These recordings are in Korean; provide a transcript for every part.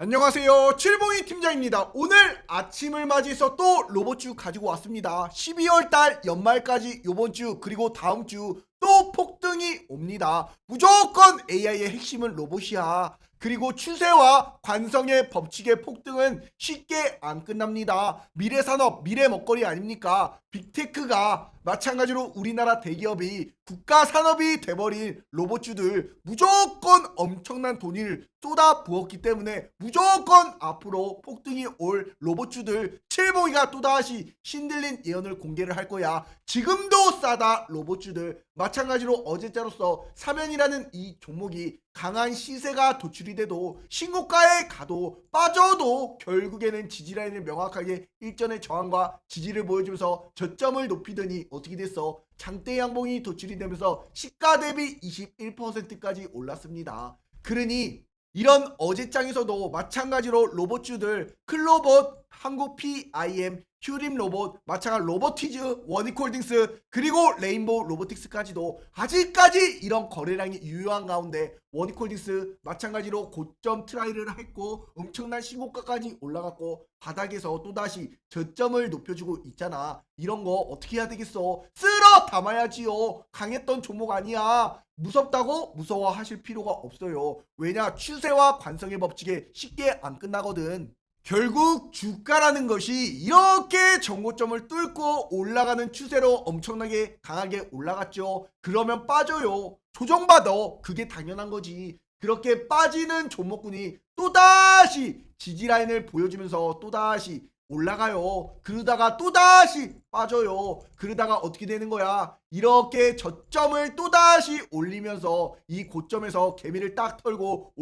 안녕하세요, 칠봉이 팀장입니다. 오늘 아침을 맞이해서 또 로봇주 가지고 왔습니다. 12월달 연말까지 요번주 그리고 다음주 또 폭등이 옵니다. 무조건 AI의 핵심은 로봇이야. 그리고 추세와 관성의 법칙의 폭등은 쉽게 안 끝납니다. 미래산업, 미래먹거리 아닙니까? 빅테크가 마찬가지로 우리나라 대기업이 국가산업이 돼버린 로봇주들 무조건 엄청난 돈을 쏟아 부었기 때문에 무조건 앞으로 폭등이 올 로봇주들 칠봉이가 또다시 신들린 예언을 공개를 할 거야. 지금도 싸다 로봇주들. 마찬가지로 어제자로서 사면이라는 이 종목이 강한 시세가 도출이 돼도 신고가에 가도 빠져도 결국에는 지지라인을 명확하게 일전의 저항과 지지를 보여주면서 저점을 높이더니 어떻게 됐어? 장대 양봉이 도출이 되면서 시가 대비 21%까지 올랐습니다. 그러니 이런 어제장에서도 마찬가지로 로봇주들 클로봇, 한국 PIM, 휴림 로봇, 마찬가지로 로보티즈, 원익홀딩스 그리고 레인보우 로보틱스까지도 아직까지 이런 거래량이 유효한 가운데 원익홀딩스 마찬가지로 고점 트라이를 했고 엄청난 신고가까지 올라갔고 바닥에서 또다시 저점을 높여주고 있잖아. 이런 거 어떻게 해야 되겠어? 쓸어 담아야지요. 강했던 종목 아니야. 무섭다고 무서워하실 필요가 없어요. 왜냐? 추세와 관성의 법칙에 쉽게 안 끝나거든. 결국 주가라는 것이 이렇게 정고점을 뚫고 올라가는 추세로 엄청나게 강하게 올라갔죠. 그러면 빠져요. 조정받아. 그게 당연한 거지. 그렇게 빠지는 종목군이 또다시 지지라인을 보여주면서 또다시 올라가요. 그러다가 또다시 빠져요. 그러다가 어떻게 되는 거야? 이렇게 저점을 또다시 올리면서 이 고점에서 개미를 딱 털고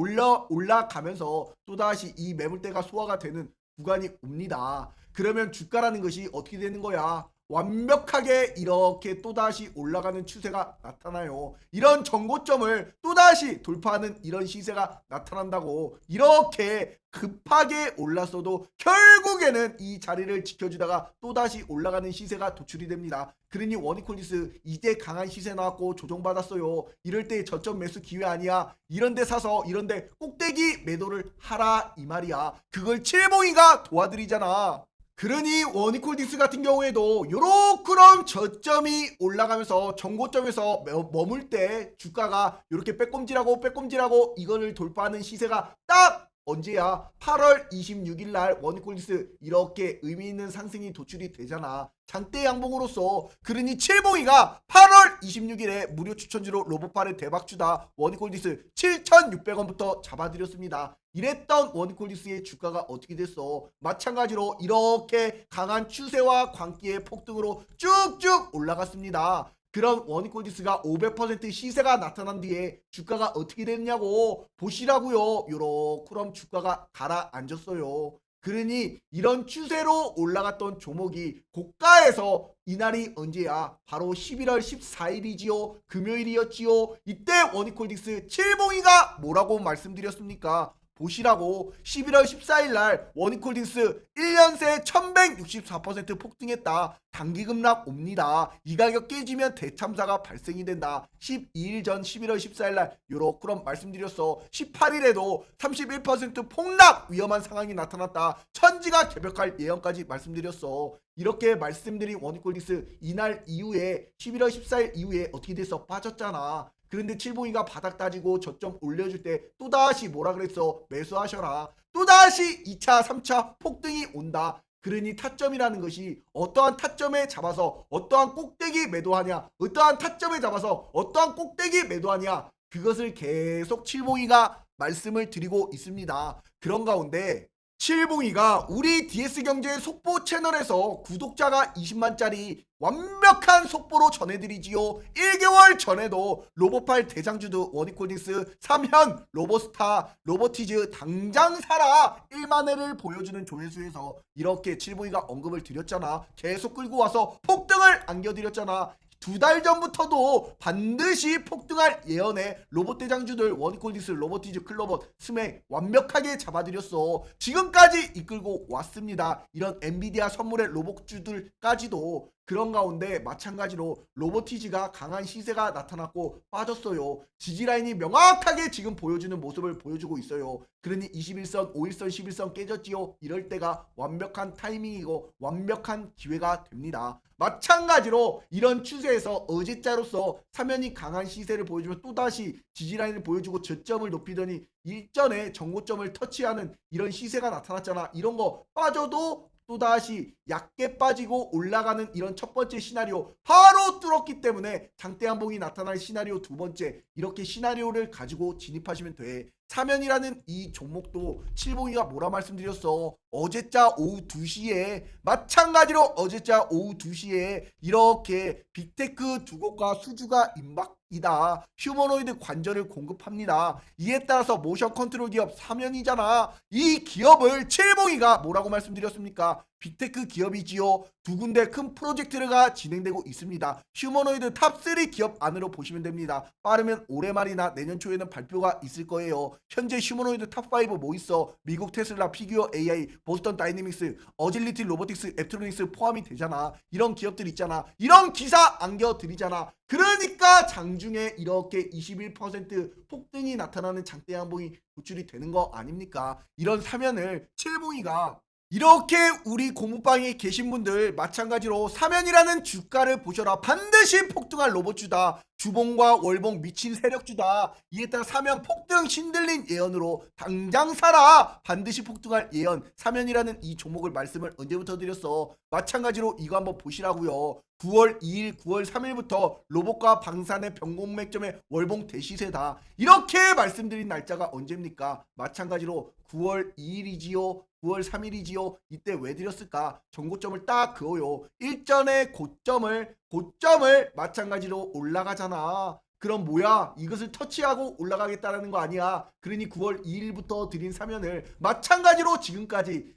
올라가면서 또다시 이 매물대가 소화가 되는 구간이 옵니다. 그러면 주가라는 것이 어떻게 되는 거야? 완벽하게 이렇게 또다시 올라가는 추세가 나타나요. 이런 정고점을 또다시 돌파하는 이런 시세가 나타난다고. 이렇게 급하게 올랐어도 결국에는 이 자리를 지켜주다가 또다시 올라가는 시세가 도출이 됩니다. 그러니 원익홀딩스 이제 강한 시세 나왔고 조정받았어요. 이럴 때 저점 매수 기회 아니야. 이런데 사서 이런데 꼭대기 매도를 하라 이 말이야. 그걸 칠봉이가 도와드리잖아. 그러니 원익홀딩스 같은 경우에도 요렇게럼 저점이 올라가면서 정고점에서 머물 때 주가가 이렇게 빼꼼질하고 이거를 돌파하는 시세가 딱 언제야? 8월 26일 날 원익홀딩스 이렇게 의미 있는 상승이 도출이 되잖아. 장대 양봉으로서. 그러니 칠봉이가 8월 26일에 무료 추천주로 로봇팔의 대박주다 원익홀딩스 7,600원부터 잡아드렸습니다. 이랬던 원익홀딩스의 주가가 어떻게 됐어? 마찬가지로 이렇게 강한 추세와 광기의 폭등으로 쭉쭉 올라갔습니다. 그런 원익홀딩스가 500% 시세가 나타난 뒤에 주가가 어떻게 됐냐고 보시라고요. 요렇게럼 주가가 가라앉았어요. 그러니 이런 추세로 올라갔던 종목이 고가에서 이날이 언제야? 바로 11월 14일이지요. 금요일이었지요. 이때 원익홀딩스 칠봉이가 뭐라고 말씀드렸습니까? 보시라고. 11월 14일 날 원익홀딩스 1년 새 1164% 폭등했다. 단기 급락 옵니다. 이 가격 깨지면 대참사가 발생이 된다. 12일 전 11월 14일 날 요렇게럼 말씀드렸어. 18일에도 31% 폭락 위험한 상황이 나타났다. 천지가 개벽할 예언까지 말씀드렸어. 이렇게 말씀드린 원익홀딩스 이날 이후에 11월 14일 이후에 어떻게 됐어? 빠졌잖아. 그런데 칠봉이가 바닥 따지고 저점 올려줄 때 또다시 뭐라 그랬어? 매수하셔라. 또다시 2차 3차 폭등이 온다. 그러니 타점이라는 것이 어떠한 타점에 잡아서 어떠한 꼭대기 매도하냐, 어떠한 타점에 잡아서 어떠한 꼭대기 매도하냐, 그것을 계속 칠봉이가 말씀을 드리고 있습니다. 그런 가운데 칠봉이가 우리 DS경제 속보 채널에서 구독자가 20만짜리 완벽한 속보로 전해드리지요. 1개월 전에도 로봇팔 대장주도 원익홀딩스, 삼현, 로봇스타, 로보티즈 당장 사라 1만회를 보여주는 조회수에서 이렇게 칠봉이가 언급을 드렸잖아. 계속 끌고 와서 폭등을 안겨드렸잖아. 2달 전부터도 반드시 폭등할 예언에 로봇대장주들 원익홀딩스, 로보티즈, 클로봇, 스맥 완벽하게 잡아드렸어. 지금까지 이끌고 왔습니다. 이런 엔비디아 선물의 로봇주들까지도. 그런 가운데 마찬가지로 로보티지가 강한 시세가 나타났고 빠졌어요. 지지라인이 명확하게 지금 보여주는 모습을 보여주고 있어요. 그러니 21선, 5일선, 11선 깨졌지요. 이럴 때가 완벽한 타이밍이고 완벽한 기회가 됩니다. 마찬가지로 이런 추세에서 어제자로서 사면이 강한 시세를 보여주면 또다시 지지라인을 보여주고 저점을 높이더니 일전에 정고점을 터치하는 이런 시세가 나타났잖아. 이런 거 빠져도 또다시 얕게 빠지고 올라가는 이런 첫 번째 시나리오 바로 뚫었기 때문에 장대 한봉이 나타날 시나리오 두 번째, 이렇게 시나리오를 가지고 진입하시면 돼. 사면이라는 이 종목도 칠봉이가 뭐라 말씀드렸어. 어제자 오후 2시에 마찬가지로 어제자 오후 2시에 이렇게 빅테크 두 곳과 수주가 임박이다. 휴머노이드 관절을 공급합니다. 이에 따라서 모션 컨트롤 기업 사면이잖아. 이 기업을 칠봉이가 뭐라고 말씀드렸습니까? 빅테크 기업이지요. 두 군데 큰 프로젝트가 진행되고 있습니다. 휴머노이드 탑3 기업 안으로 보시면 됩니다. 빠르면 올해 말이나 내년 초에는 발표가 있을 거예요. 현재 휴머노이드 탑5 뭐 있어? 미국 테슬라, 피규어 AI, 보스턴 다이내믹스, 어질리티 로보틱스, 앱트로닉스 포함이 되잖아. 이런 기업들 있잖아. 이런 기사 안겨드리잖아. 그러니까 장중에 이렇게 21% 폭등이 나타나는 장대 양봉이 도출이 되는 거 아닙니까? 이런 사면을 칠봉이가 이렇게 우리 고무방에 계신 분들 마찬가지로 사면이라는 주가를 보셔라. 반드시 폭등할 로봇주다. 주봉과 월봉 미친 세력주다. 이에 따라 사면 폭등 신들린 예언으로 당장 사라. 반드시 폭등할 예언. 사면이라는 이 종목을 말씀을 언제부터 드렸어. 마찬가지로 이거 한번 보시라고요. 9월 2일, 9월 3일부터 로봇과 방산의 변공맥점의 월봉 대시세다. 이렇게 말씀드린 날짜가 언제입니까? 마찬가지로 9월 2일이지요. 9월 3일이지요. 이때 왜 드렸을까? 전고점을 딱 그어요. 일전의 고점을 마찬가지로 올라가잖아. 그럼 뭐야? 이것을 터치하고 올라가겠다라는 거 아니야. 그러니 9월 2일부터 드린 사면을 마찬가지로 지금까지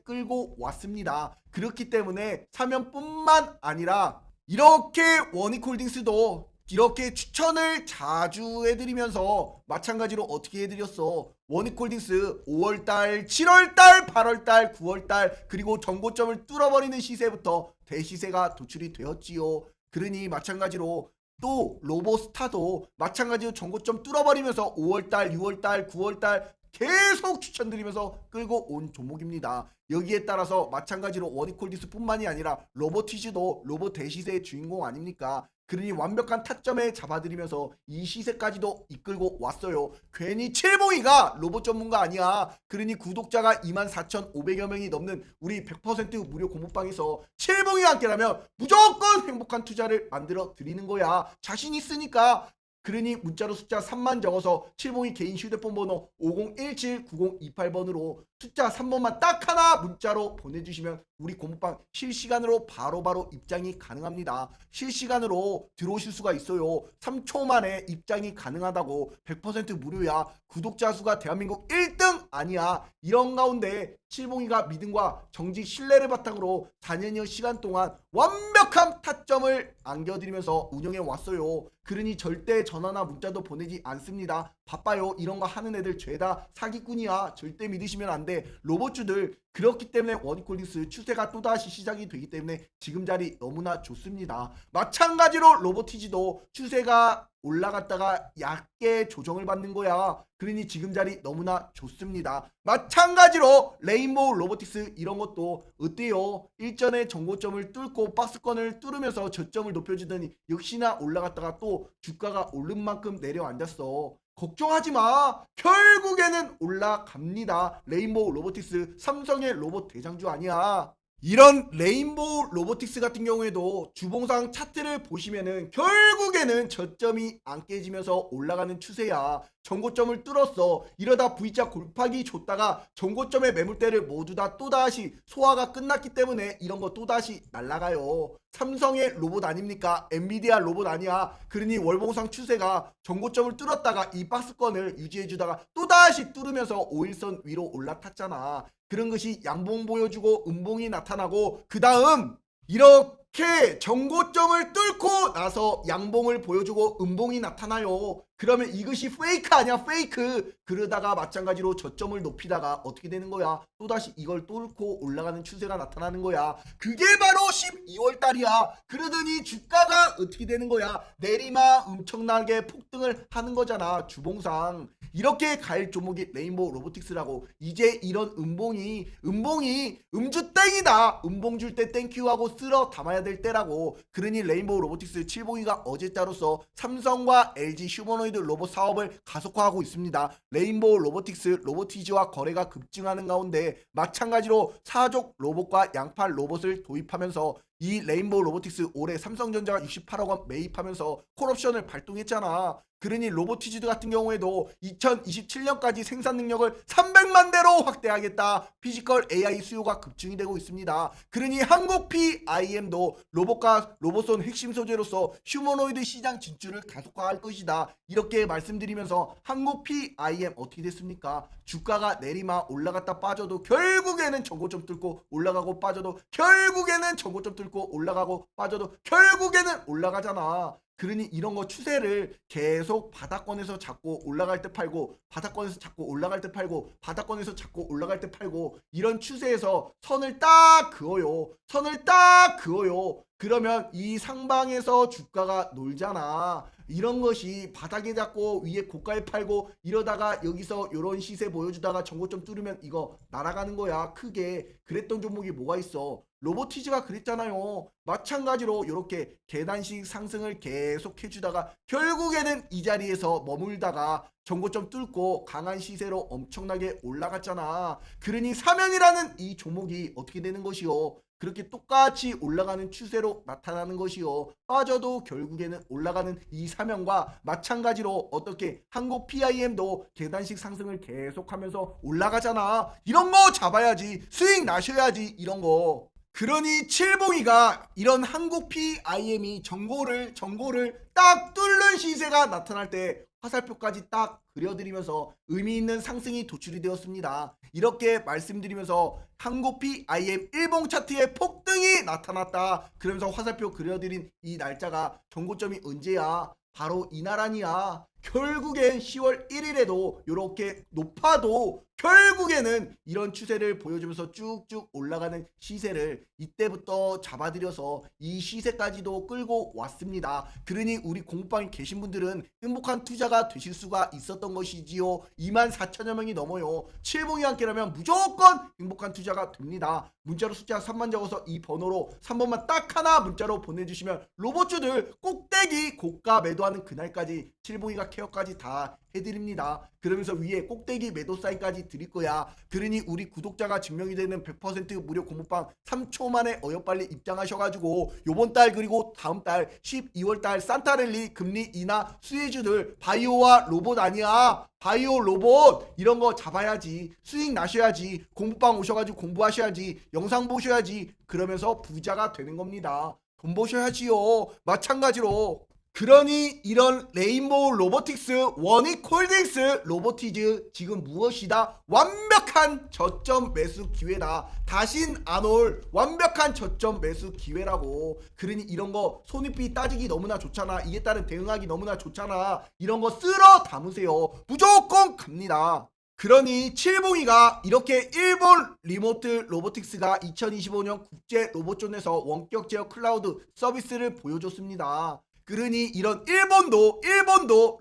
끌고 왔습니다. 그렇기 때문에 사면뿐만 아니라 이렇게 원익홀딩스도 이렇게 추천을 자주 해드리면서 마찬가지로 어떻게 해드렸어? 원익홀딩스 5월달, 7월달, 8월달, 9월달 그리고 전고점을 뚫어버리는 시세부터 대시세가 도출이 되었지요. 그러니 마찬가지로 또 로보스타도 마찬가지로 전고점 뚫어버리면서 5월달, 6월달, 9월달 계속 추천드리면서 끌고 온 종목입니다. 여기에 따라서 마찬가지로 원익홀딩스 뿐만이 아니라 로보티즈도 로봇 대시세의 주인공 아닙니까? 그러니 완벽한 타점에 잡아드리면서 이 시세까지도 이끌고 왔어요. 괜히 칠봉이가 로봇 전문가 아니야. 그러니 구독자가 24,500여 명이 넘는 우리 100% 무료 공부방에서 칠봉이와 함께라면 무조건 행복한 투자를 만들어 드리는 거야. 자신 있으니까. 그러니 문자로 숫자 3만 적어서 칠봉이 개인 휴대폰 번호 5017-9028번으로 숫자 3번만 딱 하나 문자로 보내주시면 우리 공부방 실시간으로 바로바로 입장이 가능합니다. 실시간으로 들어오실 수가 있어요. 3초 만에 입장이 가능하다고. 100% 무료야. 구독자 수가 대한민국 1등 아니야. 이런 가운데 칠봉이가 믿음과 정직 신뢰를 바탕으로 4년여 시간 동안 완벽한 타점을 안겨드리면서 운영해 왔어요. 그러니 절대 전화나 문자도 보내지 않습니다. 바빠요. 이런 거 하는 애들 죄다 사기꾼이야. 절대 믿으시면 안 돼. 로봇주들 그렇기 때문에 원익홀딩스 추세가 또다시 시작이 되기 때문에 지금 자리 너무나 좋습니다. 마찬가지로 로보티지도 추세가 올라갔다가 얕게 조정을 받는 거야. 그러니 지금 자리 너무나 좋습니다. 마찬가지로 레인보우 로보틱스 이런 것도 어때요? 일전에 정고점을 뚫고 박스권을 뚫으면서 저점을 높여주더니 역시나 올라갔다가 또 주가가 오른 만큼 내려앉았어. 걱정하지 마. 결국에는 올라갑니다. 레인보우 로보틱스 삼성의 로봇 대장주 아니야. 이런 레인보우 로보틱스 같은 경우에도 주봉상 차트를 보시면은 결국에는 저점이 안 깨지면서 올라가는 추세야. 전고점을 뚫었어. 이러다 V자 골파기 줬다가 전고점의 매물대를 모두 다 또다시 소화가 끝났기 때문에 이런 거 또다시 날라가요. 삼성의 로봇 아닙니까? 엔비디아 로봇 아니야. 그러니 월봉상 추세가 전고점을 뚫었다가 이 박스권을 유지해주다가 또다시 뚫으면서 5일선 위로 올라탔잖아. 그런 것이 양봉 보여주고 음봉이 나타나고 그 다음 이렇게 전고점을 뚫고 나서 양봉을 보여주고 음봉이 나타나요. 그러면 이것이 페이크 아니야, 페이크. 그러다가 마찬가지로 저점을 높이다가 어떻게 되는 거야? 또다시 이걸 뚫고 올라가는 추세가 나타나는 거야. 그게 바로 12월 달이야. 그러더니 주가가 어떻게 되는 거야? 내리막 엄청나게 폭등을 하는 거잖아, 주봉상. 이렇게 갈 종목이 레인보우 로보틱스라고. 이제 이런 음봉이 음주 땡이다. 음봉 줄 때 땡큐 하고 쓸어 담아야 될 때라고. 그러니 레인보우 로보틱스 7봉이가 어제자로서 삼성과 LG 휴머노이드 로봇 사업을 가속화하고 있습니다. 레인보우 로보틱스 로보티즈와 거래가 급증하는 가운데 마찬가지로 사족 로봇과 양팔 로봇을 도입하면서 이 레인보우 로보틱스 올해 삼성전자가 68억 원 매입하면서 콜옵션을 발동했잖아. 그러니 로보티즈드 같은 경우에도 2027년까지 생산 능력을 300만 대로 확대하겠다. 피지컬 AI 수요가 급증이 되고 있습니다. 그러니 한국 PIM도 로봇과 로봇손 핵심 소재로서 휴머노이드 시장 진출을 가속화할 것이다. 이렇게 말씀드리면서 한국 PIM 어떻게 됐습니까? 주가가 내리막 올라갔다 빠져도 결국에는 전고점 뚫고 올라가고 빠져도 결국에는 전고점 뚫고 올라가고 빠져도 결국에는 올라가잖아. 그러니 이런 거 추세를 계속 바닥권에서 잡고 올라갈 때 팔고 바닥권에서 잡고 올라갈 때 팔고 바닥권에서 잡고 올라갈 때 팔고 이런 추세에서 선을 딱 그어요. 선을 딱 그어요. 그러면 이 상방에서 주가가 놀잖아. 이런 것이 바닥에 잡고 위에 고가에 팔고 이러다가 여기서 이런 시세 보여주다가 전고점 뚫으면 이거 날아가는 거야. 크게. 그랬던 종목이 뭐가 있어? 로보티즈가 그랬잖아요. 마찬가지로 이렇게 계단식 상승을 계속 해주다가 결국에는 이 자리에서 머물다가 전고점 뚫고 강한 시세로 엄청나게 올라갔잖아. 그러니 사면이라는 이 종목이 어떻게 되는 것이요? 그렇게 똑같이 올라가는 추세로 나타나는 것이요. 빠져도 결국에는 올라가는 이 사면과 마찬가지로 어떻게 한국 PIM도 계단식 상승을 계속하면서 올라가잖아. 이런 거 잡아야지. 수익 나셔야지. 이런 거. 그러니 칠봉이가 이런 한국 PIM이 정고를 딱 뚫는 시세가 나타날 때 화살표까지 딱 그려드리면서 의미 있는 상승이 도출이 되었습니다. 이렇게 말씀드리면서 한국 PIM 일봉 차트에 폭등이 나타났다. 그러면서 화살표 그려드린 이 날짜가 정고점이 언제야? 바로 이날 아니야. 결국엔 10월 1일에도 이렇게 높아도 결국에는 이런 추세를 보여주면서 쭉쭉 올라가는 시세를 이때부터 잡아들여서 이 시세까지도 끌고 왔습니다. 그러니 우리 공부방에 계신 분들은 행복한 투자가 되실 수가 있었던 것이지요. 24,000여 명이 넘어요. 7봉이 함께라면 무조건 행복한 투자가 됩니다. 문자로 숫자 3만 적어서 이 번호로 3번만 딱 하나 문자로 보내주시면 로봇주들 꼭대기 고가 매도하는 그날까지 7봉이가 케어까지 다 해드립니다. 그러면서 위에 꼭대기 매도 사인까지 드릴 거야. 그러니 우리 구독자가 증명이 되는 100% 무료 공부방 3초 만에 어여빨리 입장하셔가지고 요번 달 그리고 다음 달 12월 달 산타랠리 금리 인하 수혜주들 바이오와 로봇 아니야. 바이오 로봇 이런 거 잡아야지. 수익 나셔야지. 공부방 오셔가지고 공부하셔야지. 영상 보셔야지. 그러면서 부자가 되는 겁니다. 돈 버셔야지요. 마찬가지로 그러니 이런 레인보우 로보틱스, 원익홀딩스, 로보티즈 지금 무엇이다? 완벽한 저점 매수 기회다. 다신 안 올 완벽한 저점 매수 기회라고. 그러니 이런 거 손익비 따지기 너무나 좋잖아. 이에 따른 대응하기 너무나 좋잖아. 이런 거 쓸어 담으세요. 무조건 갑니다. 그러니 칠봉이가 이렇게 일본 리모트 로보틱스가 2025년 국제 로봇존에서 원격 제어 클라우드 서비스를 보여줬습니다. 그러니 이런 일본도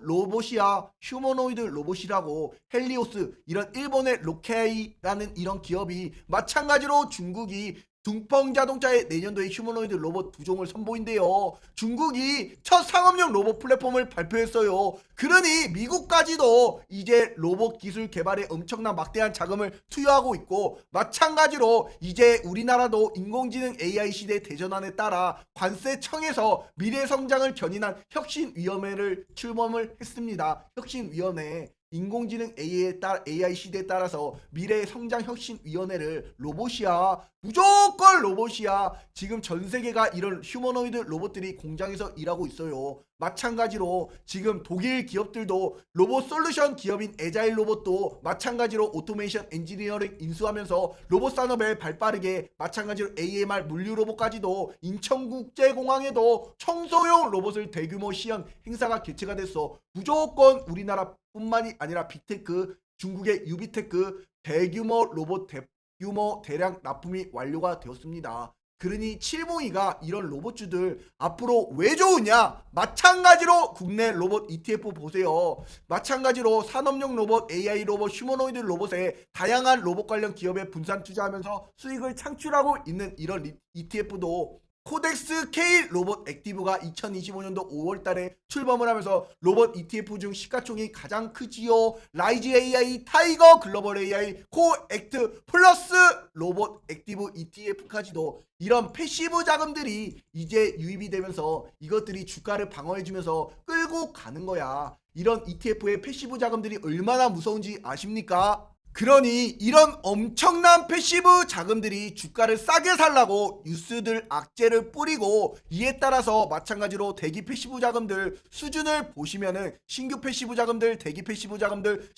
로봇이야. 휴머노이드 로봇이라고. 헬리오스 이런 일본의 로케이라는 이런 기업이 마찬가지로 중국이 둥펑 자동차의 내년도에 휴머노이드 로봇 2종을 선보인대요. 중국이 첫 상업용 로봇 플랫폼을 발표했어요. 그러니 미국까지도 이제 로봇 기술 개발에 엄청난 막대한 자금을 투여하고 있고 마찬가지로 이제 우리나라도 인공지능 AI 시대 대전환에 따라 관세청에서 미래 성장을 견인한 혁신위원회를 출범을 했습니다. 혁신위원회. 인공지능 AI 시대에 따라서 미래의 성장혁신위원회를 로봇이야. 무조건 로봇이야. 지금 전 세계가 이런 휴머노이드 로봇들이 공장에서 일하고 있어요. 마찬가지로 지금 독일 기업들도 로봇 솔루션 기업인 에자일 로봇도 마찬가지로 오토메이션 엔지니어링 인수하면서 로봇 산업에 발빠르게, 마찬가지로 AMR 물류 로봇까지도 인천국제공항에도 청소용 로봇을 대규모 시연 행사가 개최가 됐어. 무조건 우리나라뿐만이 아니라 빅테크, 중국의 유비테크 대규모 로봇 대규모 대량 납품이 완료가 되었습니다. 그러니 칠봉이가 이런 로봇주들 앞으로 왜 좋으냐? 마찬가지로 국내 로봇 ETF 보세요. 마찬가지로 산업용 로봇, AI 로봇, 휴머노이드 로봇에 다양한 로봇 관련 기업에 분산 투자하면서 수익을 창출하고 있는 이런 ETF도 코덱스 K 로봇 액티브가 2025년도 5월달에 출범을 하면서 로봇 ETF 중 시가총이 가장 크지요. 라이즈 AI, 타이거 글로벌 AI, 코액트 플러스 로봇 액티브 ETF까지도 이런 패시브 자금들이 이제 유입이 되면서 이것들이 주가를 방어해주면서 끌고 가는 거야. 이런 ETF의 패시브 자금들이 얼마나 무서운지 아십니까? 그러니 이런 엄청난 패시브 자금들이 주가를 싸게 살라고 뉴스들 악재를 뿌리고, 이에 따라서 마찬가지로 대기 패시브 자금들 수준을 보시면은 신규 패시브 자금들, 대기 패시브 자금들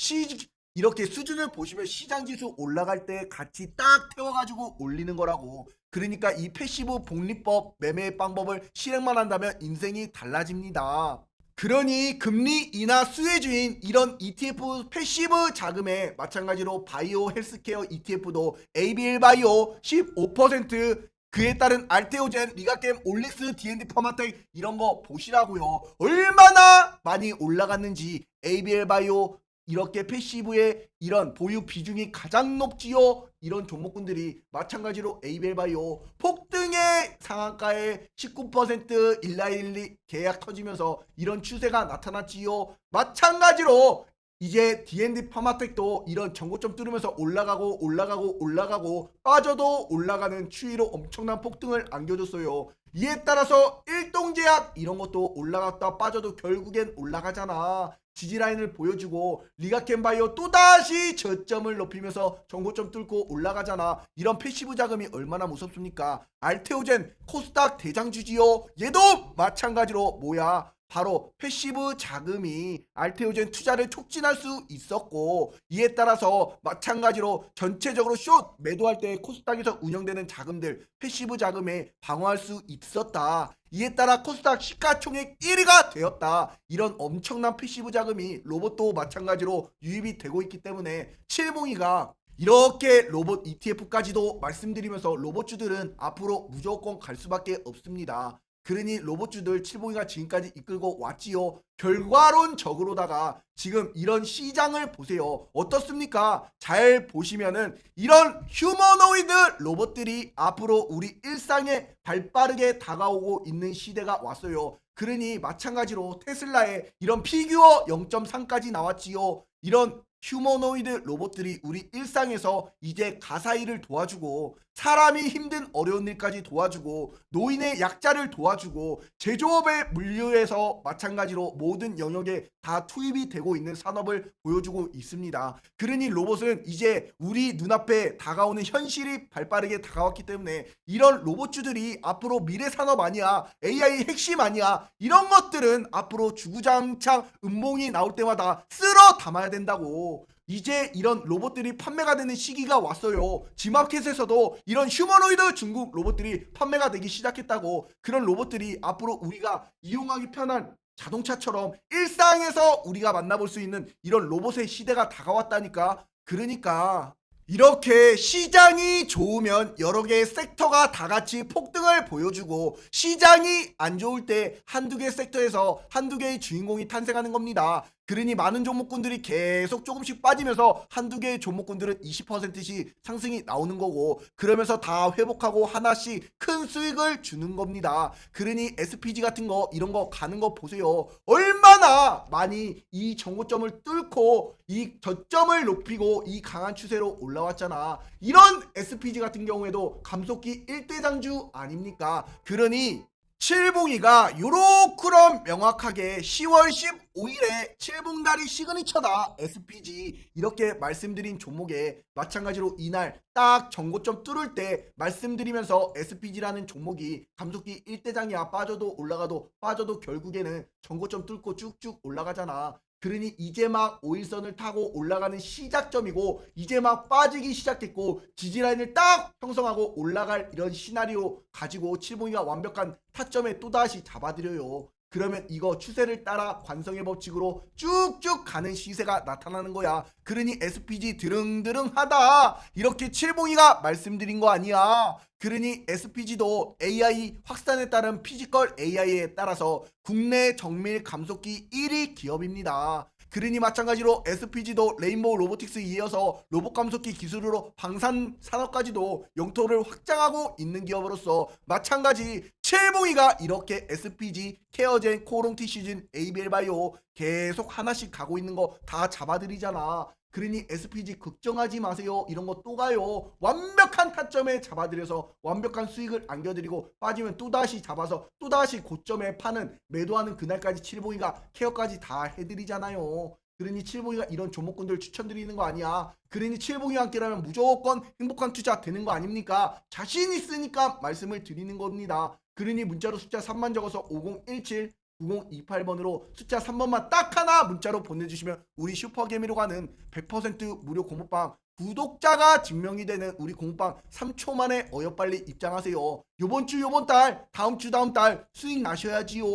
이렇게 수준을 보시면 시장지수 올라갈 때 같이 딱 태워가지고 올리는 거라고. 그러니까 이 패시브 복리법 매매 방법을 실행만 한다면 인생이 달라집니다. 그러니 금리 인하 수혜주인 이런 ETF 패시브 자금에 마찬가지로 바이오 헬스케어 ETF도 ABL 바이오 15%, 그에 따른 알테오젠, 리가겜, 올릭스, D&D 퍼마텍 이런 거 보시라고요. 얼마나 많이 올라갔는지. ABL 바이오 이렇게 패시브의 이런 보유 비중이 가장 높지요. 이런 종목군들이 마찬가지로 ABL 바이오 폭등의 상한가에 19% 1912 계약 터지면서 이런 추세가 나타났지요. 마찬가지로 이제 D&D 파마텍도 이런 전고점 뚫으면서 올라가고 빠져도 올라가는 추이로 엄청난 폭등을 안겨줬어요. 이에 따라서 일동제약 이런 것도 올라갔다 빠져도 결국엔 올라가잖아. 지지라인을 보여주고, 리가켄바이오 또다시 저점을 높이면서 전고점 뚫고 올라가잖아. 이런 패시브 자금이 얼마나 무섭습니까? 알테오젠 코스닥 대장주지요. 얘도 마찬가지로 뭐야? 바로 패시브 자금이 알테오젠 투자를 촉진할 수 있었고, 이에 따라서 마찬가지로 전체적으로 숏 매도할 때 코스닥에서 운영되는 자금들 패시브 자금에 방어할 수 있었다. 이에 따라 코스닥 시가총액 1위가 되었다. 이런 엄청난 패시브 자금이 로봇도 마찬가지로 유입이 되고 있기 때문에 칠봉이가 이렇게 로봇 ETF까지도 말씀드리면서 로봇주들은 앞으로 무조건 갈 수밖에 없습니다. 그러니 로봇주들 칠봉이가 지금까지 이끌고 왔지요. 결과론적으로다가 지금 이런 시장을 보세요. 어떻습니까? 잘 보시면은 이런 휴머노이드 로봇들이 앞으로 우리 일상에 발빠르게 다가오고 있는 시대가 왔어요. 그러니 마찬가지로 테슬라의 이런 피규어 0.3까지 나왔지요. 이런 휴머노이드 로봇들이 우리 일상에서 이제 가사일을 도와주고, 사람이 힘든 어려운 일까지 도와주고, 노인의 약자를 도와주고, 제조업의 물류에서 마찬가지로 모든 영역에 다 투입이 되고 있는 산업을 보여주고 있습니다. 그러니 로봇은 이제 우리 눈앞에 다가오는 현실이 발빠르게 다가왔기 때문에 이런 로봇주들이 앞으로 미래 산업 아니야, AI 핵심 아니야, 이런 것들은 앞으로 주구장창 음봉이 나올 때마다 쓸어 담아야 된다고. 이제 이런 로봇들이 판매가 되는 시기가 왔어요. 지마켓에서도 이런 휴머노이드 중국 로봇들이 판매가 되기 시작했다고. 그런 로봇들이 앞으로 우리가 이용하기 편한 자동차처럼 일상에서 우리가 만나볼 수 있는 이런 로봇의 시대가 다가왔다니까. 그러니까 이렇게 시장이 좋으면 여러 개의 섹터가 다 같이 폭등을 보여주고, 시장이 안 좋을 때 한두 개 섹터에서 한두 개의 주인공이 탄생하는 겁니다. 그러니 많은 종목군들이 계속 조금씩 빠지면서 한두 개의 종목군들은 20%씩 상승이 나오는 거고, 그러면서 다 회복하고 하나씩 큰 수익을 주는 겁니다. 그러니 SPG 같은 거 이런 거 가는 거 보세요. 얼마나 많이 이 정고점을 뚫고 이 저점을 높이고 이 강한 추세로 올라왔잖아. 이런 SPG 같은 경우에도 감속기 1대 장주 아닙니까? 그러니 칠봉이가 요렇게럼 명확하게 10월 15일에 칠봉다리 시그니처다 SPG 이렇게 말씀드린 종목에 마찬가지로 이날 딱 전고점 뚫을 때 말씀드리면서 SPG라는 종목이 감속기 1대장이야. 빠져도 올라가도 빠져도 결국에는 전고점 뚫고 쭉쭉 올라가잖아. 그러니 이제 막 5일선을 타고 올라가는 시작점이고 이제 막 빠지기 시작했고 지지라인을 딱 형성하고 올라갈 이런 시나리오 가지고 칠봉이가 완벽한 타점에 또다시 잡아드려요. 그러면 이거 추세를 따라 관성의 법칙으로 쭉쭉 가는 시세가 나타나는 거야. 그러니 SPG 드릉드릉하다 이렇게 칠봉이가 말씀드린 거 아니야. 그러니 SPG도 AI 확산에 따른 피지컬 AI에 따라서 국내 정밀 감속기 1위 기업입니다. 그러니 마찬가지로 SPG도 레인보우 로보틱스 이어서 로봇 감속기 기술으로 방산 산업까지도 영토를 확장하고 있는 기업으로서 마찬가지 칠봉이가 이렇게 SPG, 케어젠, 코롱티 시즌, ABL 바이오 계속 하나씩 가고 있는 거 다 잡아드리잖아. 그러니 SPG 걱정하지 마세요. 이런 거 또 가요. 완벽한 타점에 잡아드려서 완벽한 수익을 안겨드리고 빠지면 또다시 잡아서 또다시 고점에 파는 매도하는 그날까지 칠봉이가 케어까지 다 해드리잖아요. 그러니 칠봉이가 이런 종목군들 추천드리는 거 아니야. 그러니 칠봉이와 함께라면 무조건 행복한 투자 되는 거 아닙니까? 자신 있으니까 말씀을 드리는 겁니다. 그러니 문자로 숫자 3만 적어서 5017 9028번으로 숫자 3번만 딱 하나 문자로 보내주시면 우리 슈퍼개미로 가는 100% 무료 공부방 구독자가 증명이 되는 우리 공부방 3초 만에 어여빨리 입장하세요. 요번주 요번달 다음주 다음달 수익 나셔야지요.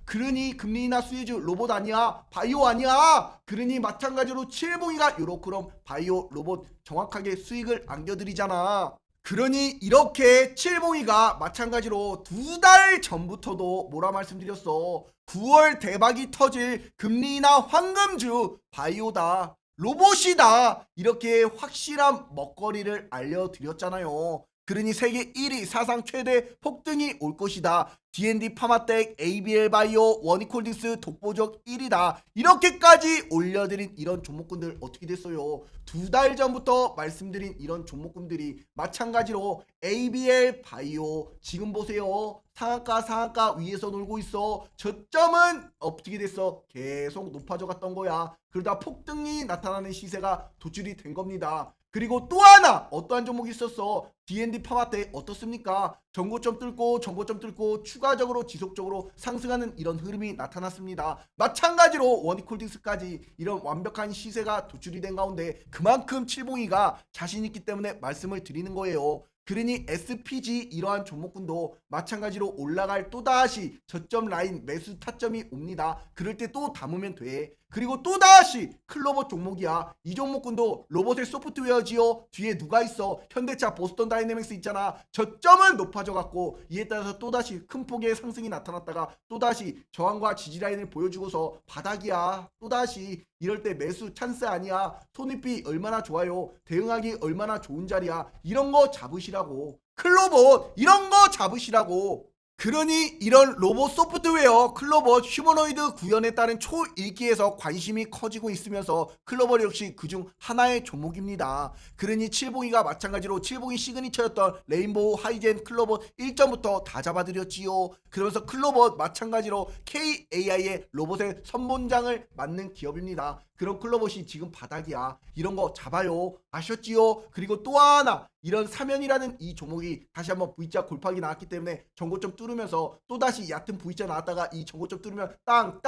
그러니 금리나 수혜주 로봇 아니야 바이오 아니야. 그러니 마찬가지로 칠봉이가 요렇게럼 바이오 로봇 정확하게 수익을 안겨드리잖아. 그러니 이렇게 칠봉이가 마찬가지로 2달 전부터도 뭐라 말씀드렸어. 9월 대박이 터질 금리나 황금주 바이오다 로봇이다 이렇게 확실한 먹거리를 알려드렸잖아요. 그러니 세계 1위 사상 최대 폭등이 올 것이다. D&D 파마텍, ABL 바이오, 원익홀딩스 독보적 1위다. 이렇게까지 올려드린 이런 종목군들 어떻게 됐어요? 2달 전부터 말씀드린 이런 종목군들이 마찬가지로 ABL 바이오 지금 보세요. 상한가 위에서 놀고 있어. 저점은 어떻게 됐어? 계속 높아져 갔던 거야. 그러다 폭등이 나타나는 시세가 도출이 된 겁니다. 그리고 또 하나 어떠한 종목이 있었어? D&D 파마텍 어떻습니까? 전고점 뚫고 추가적으로 지속적으로 상승하는 이런 흐름이 나타났습니다. 마찬가지로 원익홀딩스까지 이런 완벽한 시세가 도출이 된 가운데 그만큼 칠봉이가 자신있기 때문에 말씀을 드리는 거예요. 그러니 SPG 이러한 종목군도 마찬가지로 올라갈 또다시 저점 라인 매수 타점이 옵니다. 그럴 때 또 담으면 돼. 그리고 또다시 클로버 종목이야. 이 종목군도 로봇의 소프트웨어지요. 뒤에 누가 있어? 현대차 보스턴 다이내믹스 있잖아. 저점은 높아져 갖고 이에 따라서 또다시 큰 폭의 상승이 나타났다가 또다시 저항과 지지 라인을 보여주고서 바닥이야. 또다시 이럴 때 매수 찬스 아니야. 손익비 얼마나 좋아요. 대응하기 얼마나 좋은 자리야. 이런 거 잡으시라고. 클로버 이런 거 잡으시라고. 그러니 이런 로봇 소프트웨어 클로버 휴머노이드 구현에 따른 초일기에서 관심이 커지고 있으면서 클로버 역시 그중 하나의 종목입니다. 그러니 칠봉이가 마찬가지로 칠봉이 시그니처였던 레인보우 하이젠 클로버 1점부터 다 잡아드렸지요. 그러면서 클로버 마찬가지로 KAI의 로봇의 선본장을 맡는 기업입니다. 그런 클로봇이 지금 바닥이야. 이런 거 잡아요. 아셨지요? 그리고 또 하나 이런 사면이라는 이 종목이 다시 한번 V자 골파기 나왔기 때문에 전고점 뚫으면서 또다시 얕은 V자 나왔다가 이 전고점 뚫으면 땅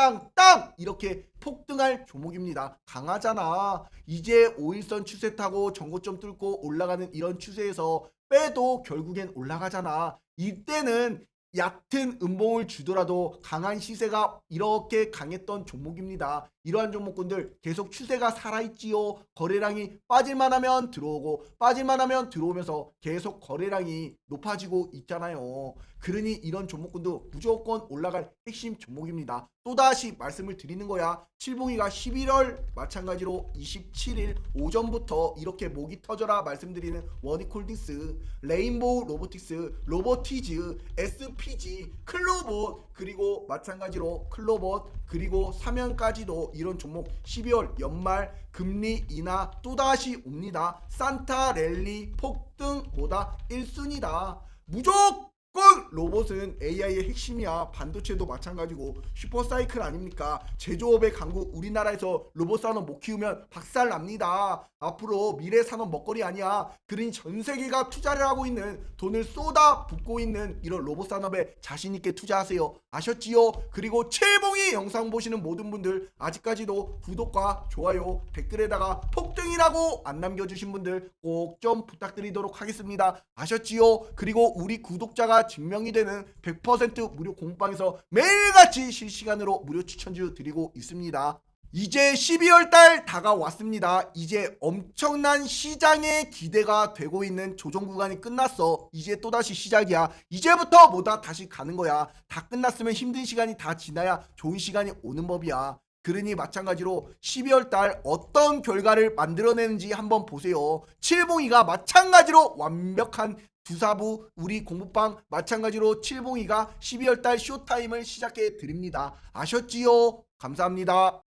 이렇게 폭등할 종목입니다. 강하잖아. 이제 5일선 추세 타고 전고점 뚫고 올라가는 이런 추세에서 빼도 결국엔 올라가잖아. 이때는 얕은 음봉을 주더라도 강한 시세가 이렇게 강했던 종목입니다. 이러한 종목군들 계속 추세가 살아있지요. 거래량이 빠질만 하면 들어오고 빠질만 하면 들어오면서 계속 거래량이 높아지고 있잖아요. 그러니 이런 종목군도 무조건 올라갈 핵심 종목입니다. 또다시 말씀을 드리는 거야. 칠봉이가 11월 마찬가지로 27일 오전부터 이렇게 목이 터져라 말씀드리는 원익홀딩스, 레인보우 로보틱스, 로보티즈, SPG, 클로봇 그리고 마찬가지로 클로봇 그리고 사면까지도 이런 종목 12월 연말 금리 인하 또다시 옵니다. 산타 랠리 폭등 뭐다 1순위다. 무조건 로봇은 AI의 핵심이야. 반도체도 마찬가지고 슈퍼사이클 아닙니까? 제조업의 강국 우리나라에서 로봇 산업 못 키우면 박살 납니다. 앞으로 미래 산업 먹거리 아니야. 그러니 전 세계가 투자를 하고 있는, 돈을 쏟아 붓고 있는 이런 로봇 산업에 자신 있게 투자하세요. 아셨지요? 그리고 칠봉이 영상 보시는 모든 분들, 아직까지도 구독과 좋아요, 댓글에다가 폭등이라고 안 남겨주신 분들 꼭 좀 부탁드리도록 하겠습니다. 아셨지요? 그리고 우리 구독자가 증명이 되는 100% 무료 공방에서 매일같이 실시간으로 무료 추천주 드리고 있습니다. 이제 12월 달 다가왔습니다. 이제 엄청난 시장에 기대가 되고 있는 조정 구간이 끝났어. 이제 또다시 시작이야. 이제부터 뭐다 다시 가는 거야. 다 끝났으면 힘든 시간이 다 지나야 좋은 시간이 오는 법이야. 그러니 마찬가지로 12월 달 어떤 결과를 만들어내는지 한번 보세요. 칠봉이가 마찬가지로 완벽한 두사부 우리 공부방 마찬가지로 칠봉이가 12월 달 쇼타임을 시작해 드립니다. 아셨지요? 감사합니다.